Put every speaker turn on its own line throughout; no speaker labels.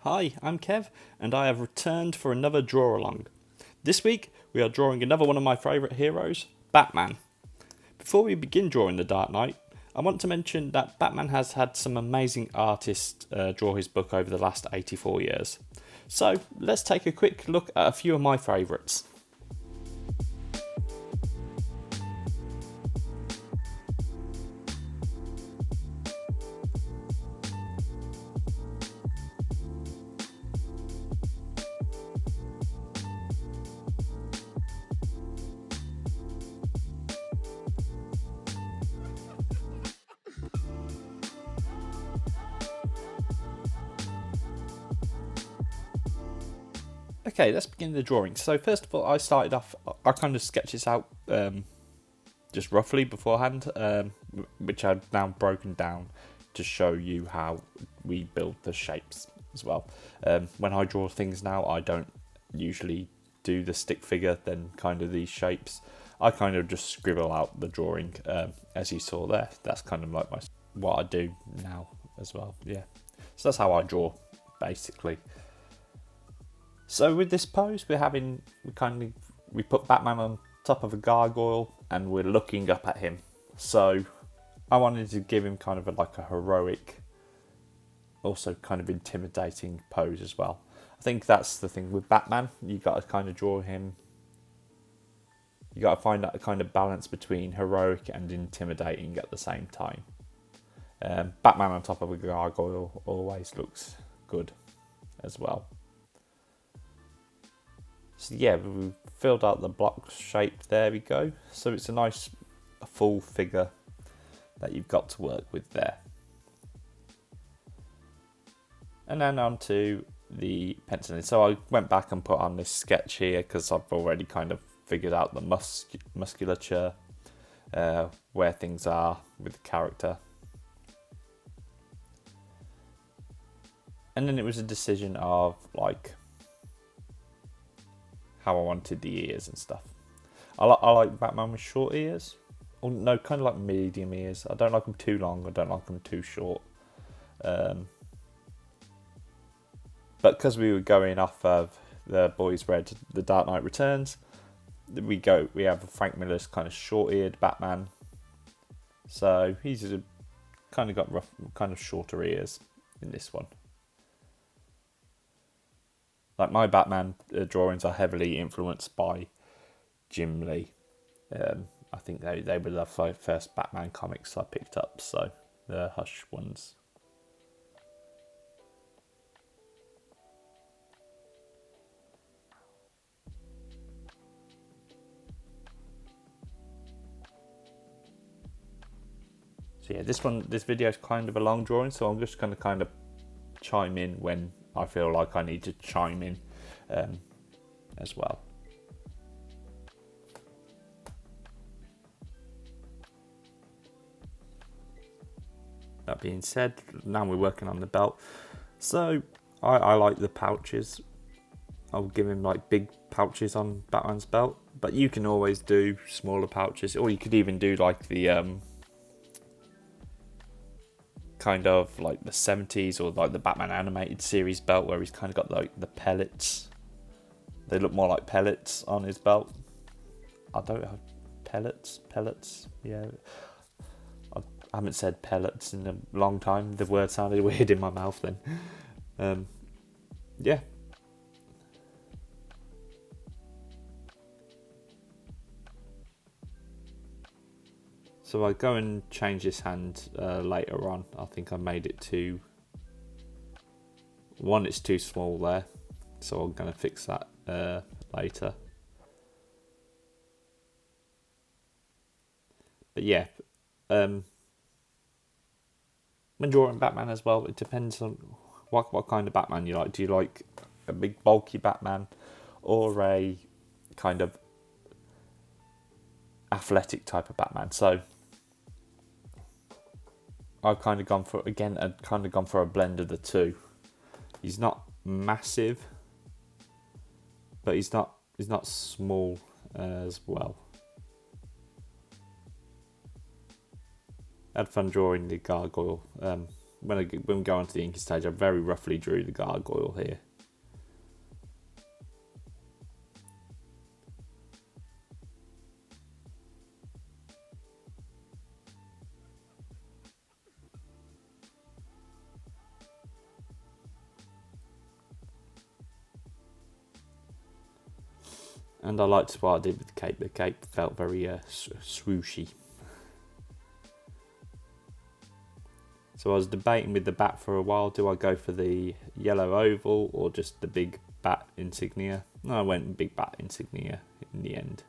Hi, I'm Kev, and I have returned for another draw along. This week, we are drawing another one of my favourite heroes, Batman. Before we begin drawing the Dark Knight, I want to mention that Batman has had some amazing artists draw his book over the last 84 years. So, let's take a quick look at a few of my favourites. Okay, let's begin the drawing. So first of all, I kind of sketched this out just roughly beforehand, which I've now broken down to show you how we build the shapes as well. When I draw things now, I don't usually do the stick figure, then kind of these shapes. I kind of just scribble out the drawing, as you saw there. That's kind of like what I do now as well, yeah. So that's how I draw, basically. So with this pose, we put Batman on top of a gargoyle and we're looking up at him. So I wanted to give him kind of like a heroic, also kind of intimidating pose as well. I think that's the thing with Batman. You got to kind of draw him. You got to find that kind of balance between heroic and intimidating at the same time. Batman on top of a gargoyle always looks good as well. So yeah, we filled out the block shape, there we go. So it's a nice full figure that you've got to work with there. And then on to the penciling. So I went back and put on this sketch here because I've already kind of figured out the musculature, where things are with the character. And then it was a decision of like how I wanted the ears and stuff. I like Batman with short ears. Or no, kind of like medium ears. I don't like them too long. I don't like them too short. But because we were going off of the boys read The Dark Knight Returns, we have Frank Miller's kind of short-eared Batman. So he's kind of got rough, kind of shorter ears in this one. Like my Batman drawings are heavily influenced by Jim Lee. I think they were the first Batman comics I picked up, so the Hush ones. So yeah, this video is kind of a long drawing, so I'm just going to kind of chime in when I feel like I need to chime in as well. That being said, now we're working on the belt. So I like the pouches. I'll give him like big pouches on Batman's belt, but you can always do smaller pouches, or you could even do like the kind of like the 70s or like the Batman animated series belt where he's kind of got like the pellets. They look more like pellets on his belt. I don't have pellets, yeah. I haven't said pellets in a long time. The word sounded weird in my mouth then. Yeah. So I go and change this hand later on. I think I made it too... One, it's too small there. So I'm going to fix that later. But yeah. When drawing Batman as well, it depends on what kind of Batman you like. Do you like a big bulky Batman or a kind of athletic type of Batman? So I've kind of gone for a blend of the two. He's not massive, but he's not small as well. I had fun drawing the gargoyle when we go onto the inking stage, I very roughly drew the gargoyle here. And I liked what I did with the cape. The cape felt very swooshy. So I was debating with the bat for a while. Do I go for the yellow oval or just the big bat insignia? No, I went big bat insignia in the end.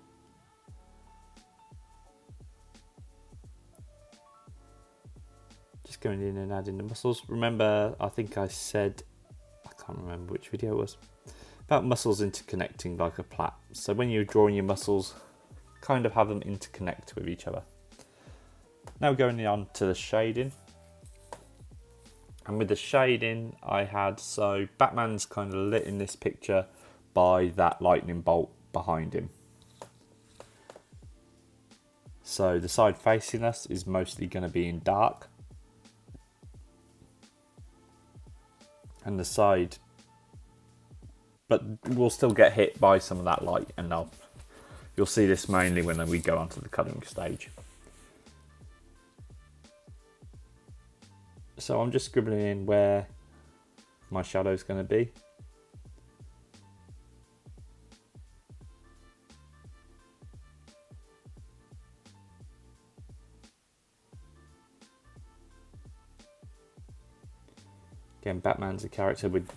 Just going in and adding the muscles. Remember, I think I said, I can't remember which video it was, about muscles interconnecting like a plait. So when you're drawing your muscles, kind of have them interconnect with each other. Now going on to the shading. And with the shading I had, so Batman's kind of lit in this picture by that lightning bolt behind him. So the side facing us is mostly going to be in dark. And the side, but we'll still get hit by some of that light, and you'll see this mainly when we go onto the colouring stage. So I'm just scribbling in where my shadow's going to be. Again, Batman's a character with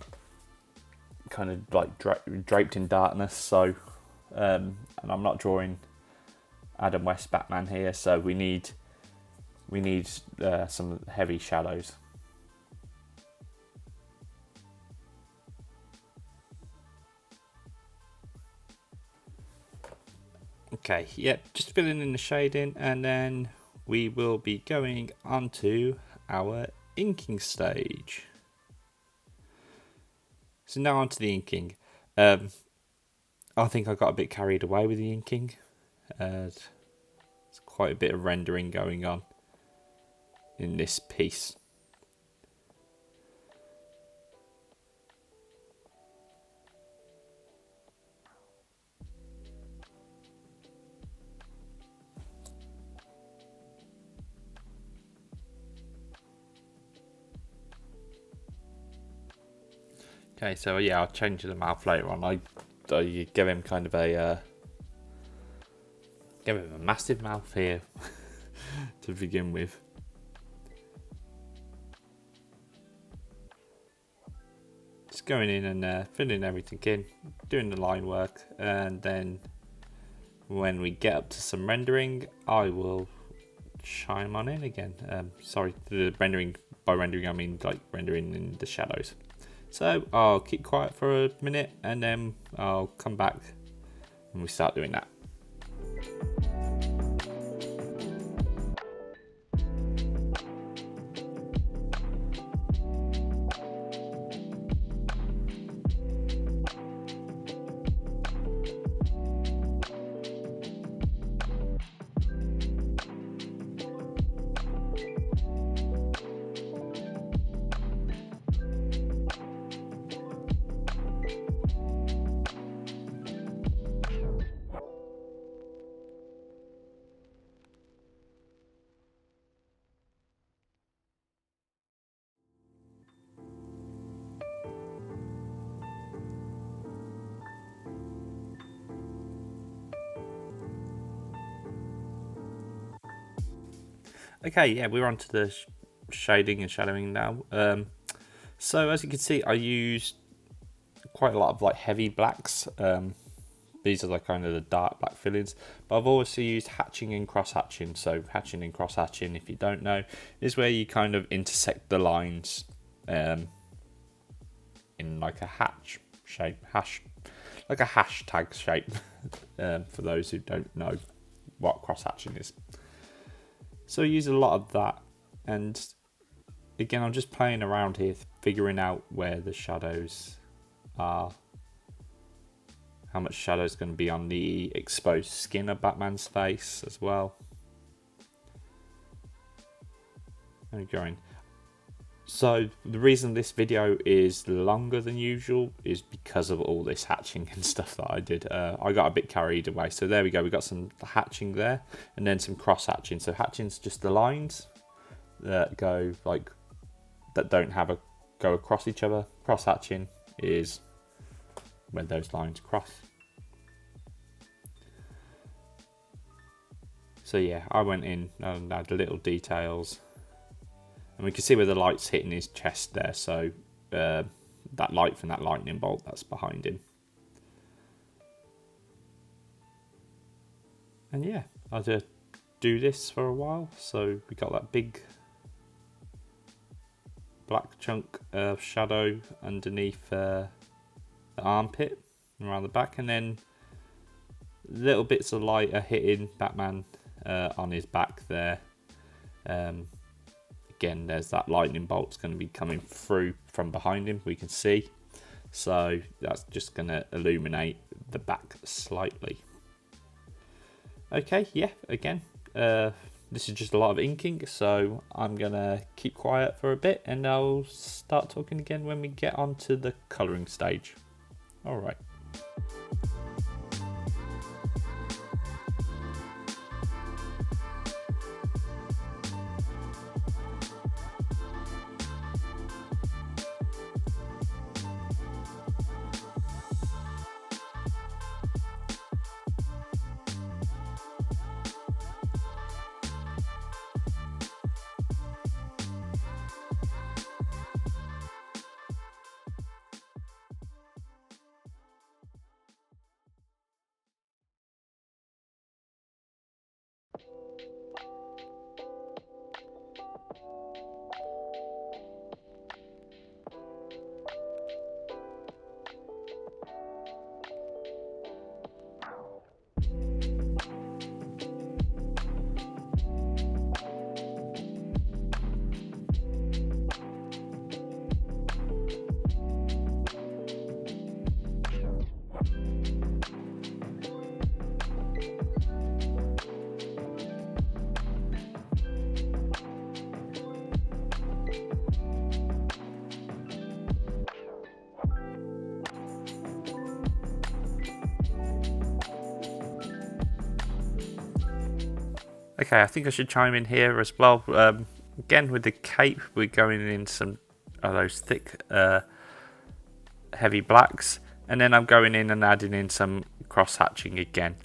kind of like draped in darkness, so and I'm not drawing Adam West Batman here, so we need some heavy shadows. Okay, yeah, just filling in the shading, and then we will be going onto our inking stage. So now onto the inking. I think I got a bit carried away with the inking. There's quite a bit of rendering going on in this piece. Okay, so yeah, I'll change the mouth later on. I give him kind of a massive mouth here to begin with. Just going in and filling everything in, doing the line work, and then when we get up to some rendering, I will chime on in again. Sorry, the rendering, by rendering I mean like rendering in the shadows. So I'll keep quiet for a minute and then I'll come back and we start doing that. Okay, yeah, we're on to the shading and shadowing now. So as you can see, I used quite a lot of like heavy blacks. These are like kind of the dark black fillings, but I've also used hatching and cross hatching. So hatching and cross hatching, if you don't know, is where you kind of intersect the lines in like a hatch shape, like a hashtag shape. For those who don't know what cross hatching is. So I use a lot of that, and again I'm just playing around here, figuring out where the shadows are, how much shadow is going to be on the exposed skin of Batman's face as well. I'm going. So the reason this video is longer than usual is because of all this hatching and stuff that I did. I got a bit carried away. So there we go. We got some hatching there, and then some cross hatching. So hatching's just the lines that go like that don't have a go across each other. Cross hatching is when those lines cross. So yeah, I went in and had little details. And we can see where the light's hitting his chest there, so that light from that lightning bolt that's behind him. And yeah, I'll just do this for a while. So we got that big black chunk of shadow underneath the armpit around the back, and then little bits of light are hitting Batman on his back there. Again, there's that lightning bolt's going to be coming through from behind him, we can see. So that's just going to illuminate the back slightly. Okay, yeah, again, this is just a lot of inking, so I'm going to keep quiet for a bit and I'll start talking again when we get onto the colouring stage. Alright. Okay, I think I should chime in here as well. Again, with the cape, we're going in some of those thick, heavy blacks. And then I'm going in and adding in some cross-hatching again.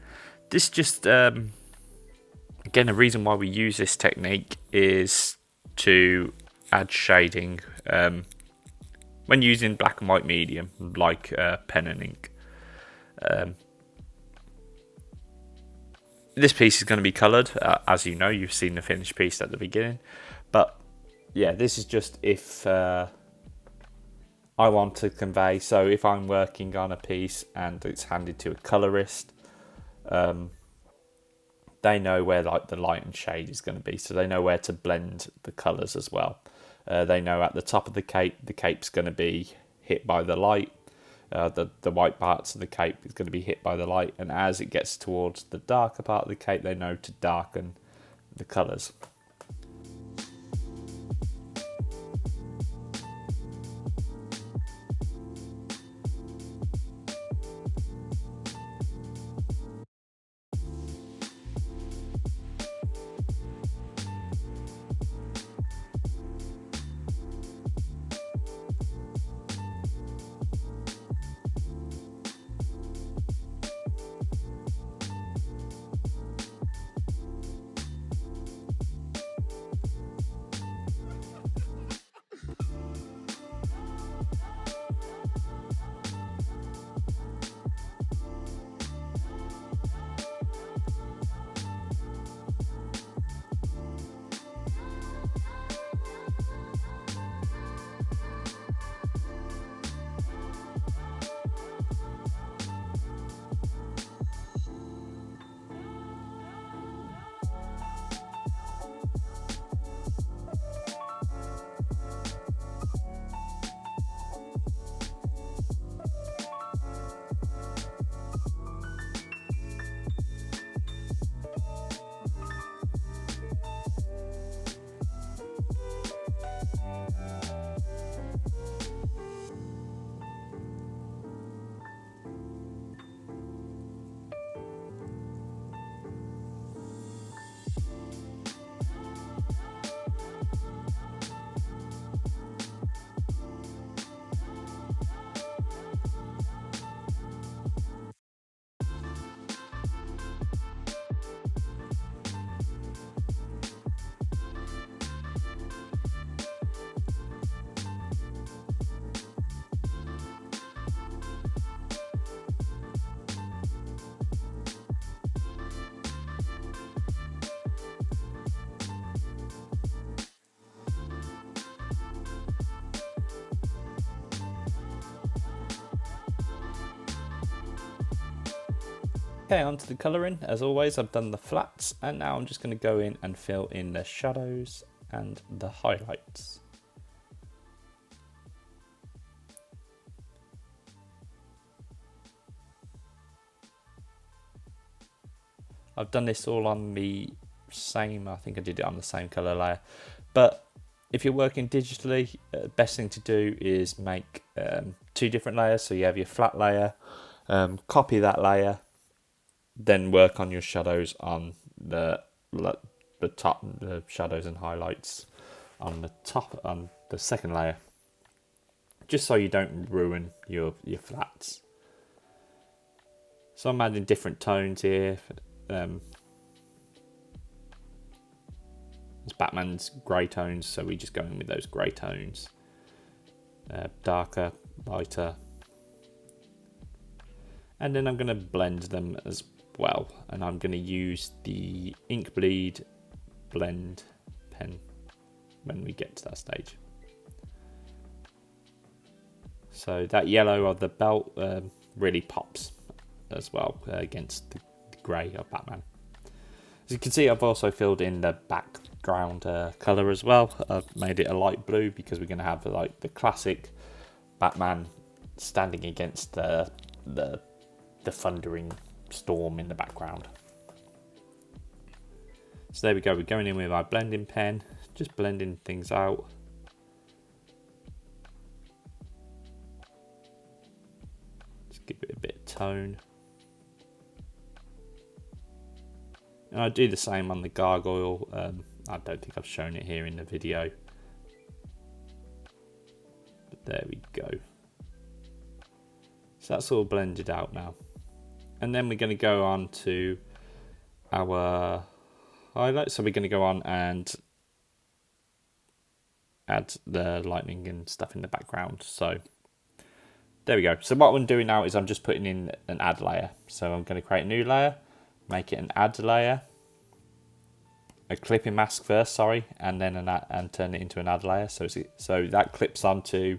This just, again, the reason why we use this technique is to add shading when using black and white medium, like pen and ink. This piece is going to be coloured, as you know, you've seen the finished piece at the beginning. But yeah, this is just if I want to convey, so if I'm working on a piece and it's handed to a colorist, they know where like the light and shade is going to be, so they know where to blend the colours as well. They know at the top of the cape's going to be hit by the light. The white parts of the cape is going to be hit by the light, and as it gets towards the darker part of the cape, they know to darken the colours. Okay, on to the colouring. As always, I've done the flats, and now I'm just going to go in and fill in the shadows and the highlights. I've done this all on the same, I think I did it on the same colour layer, but if you're working digitally, best thing to do is make 2 different layers. So you have your flat layer, copy that layer, then work on your shadows on the top, the shadows and highlights on the top, on the second layer, just so you don't ruin your flats. So I'm adding different tones here. It's Batman's grey tones, so we just go in with those grey tones. Darker, lighter. And then I'm going to blend them as well. And I'm going to use the Uppbeat blend pen when we get to that stage. So that yellow of the belt really pops as well against the grey of Batman. As you can see, I've also filled in the background colour as well. I've made it a light blue because we're going to have like the classic Batman standing against the thundering storm in the background. So there we go, we're going in with our blending pen, just blending things out. Just give it a bit of tone. And I do the same on the gargoyle. I don't think I've shown it here in the video. But there we go. So that's all blended out now. And then we're going to go on to our highlights. So we're going to go on and add the lightning and stuff in the background. So there we go. So what I'm doing now is I'm just putting in an add layer. So I'm going to create a new layer. Make it an add layer, a clipping mask first, sorry, and then and turn it into an add layer. So that clips onto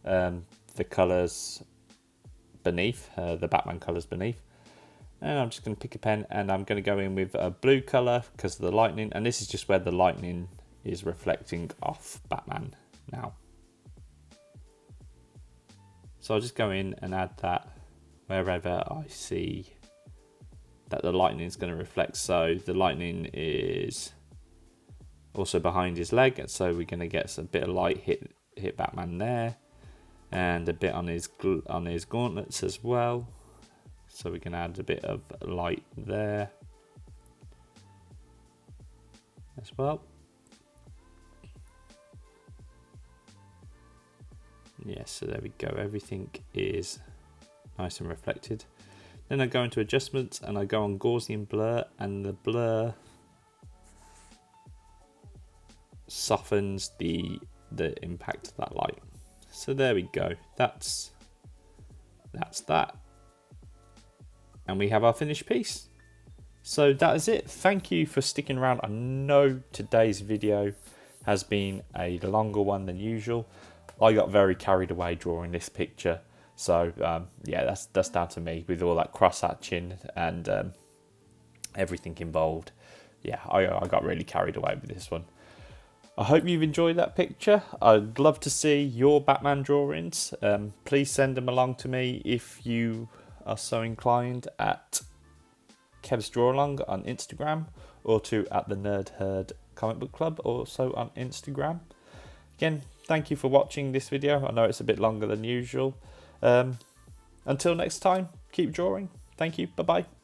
the colours beneath, the Batman colours beneath. And I'm just going to pick a pen and I'm going to go in with a blue colour because of the lightning. And this is just where the lightning is reflecting off Batman now. So I'll just go in and add that wherever I see that the lightning is going to reflect. So the lightning is also behind his leg, so we're going to get a bit of light hit Batman there, and a bit on his gauntlets as well. So we can add a bit of light there as well. Yes, so there we go. Everything is nice and reflected. Then I go into adjustments and I go on Gaussian blur, and the blur softens the impact of that light. So there we go. That's that. And we have our finished piece. So that is it. Thank you for sticking around. I know today's video has been a longer one than usual. I got very carried away drawing this picture. So yeah, that's down to me with all that cross-hatching and everything involved. Yeah, I got really carried away with this one. I hope you've enjoyed that picture. I'd love to see your Batman drawings. Please send them along to me if you are so inclined at Kev's Draw Along on Instagram, or to at the Nerd Herd Comic Book Club, also on Instagram. Again, thank you for watching this video. I know it's a bit longer than usual. Until next time, keep drawing. Thank you. Bye-bye.